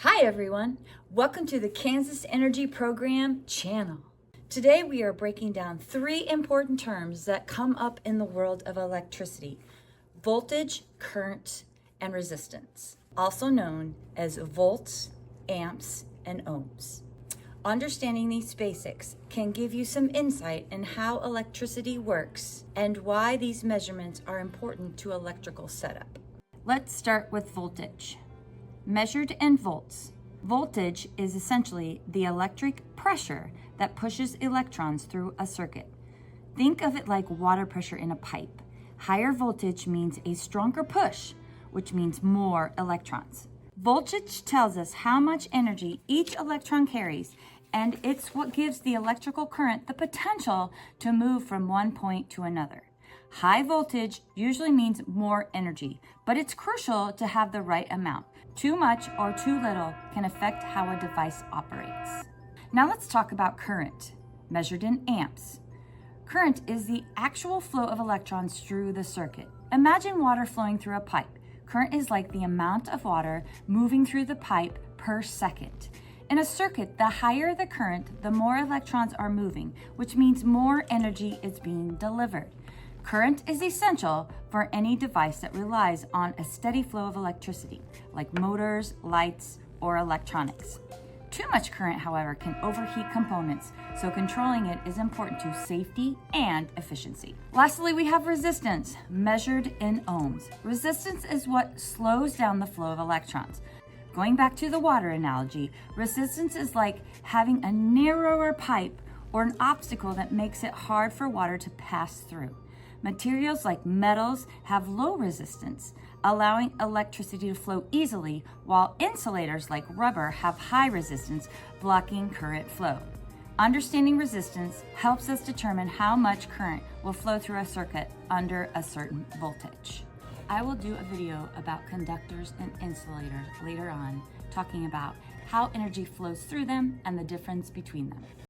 Hi everyone, welcome to the Kansas Energy Program channel. Today we are breaking down three important terms that come up in the world of electricity: voltage, current, and resistance, also known as volts, amps, and ohms. Understanding these basics can give you some insight in how electricity works and why these measurements are important to electrical setup. Let's start with voltage. Measured in volts, voltage is essentially the electric pressure that pushes electrons through a circuit. Think of it like water pressure in a pipe. Higher voltage means a stronger push, which means more electrons. Voltage tells us how much energy each electron carries, and it's what gives the electrical current the potential to move from one point to another. High voltage usually means more energy, but it's crucial to have the right amount. Too much or too little can affect how a device operates. Now let's talk about current, measured in amps. Current is the actual flow of electrons through the circuit. Imagine water flowing through a pipe. Current is like the amount of water moving through the pipe per second. In a circuit, the higher the current, the more electrons are moving, which means more energy is being delivered. Current is essential for any device that relies on a steady flow of electricity, like motors, lights, or electronics. Too much current, however, can overheat components, so controlling it is important to safety and efficiency. Lastly, we have resistance, measured in ohms. Resistance is what slows down the flow of electrons. Going back to the water analogy, resistance is like having a narrower pipe or an obstacle that makes it hard for water to pass through. Materials like metals have low resistance, allowing electricity to flow easily, while insulators like rubber have high resistance, blocking current flow. Understanding resistance helps us determine how much current will flow through a circuit under a certain voltage. I will do a video about conductors and insulators later on, talking about how energy flows through them and the difference between them.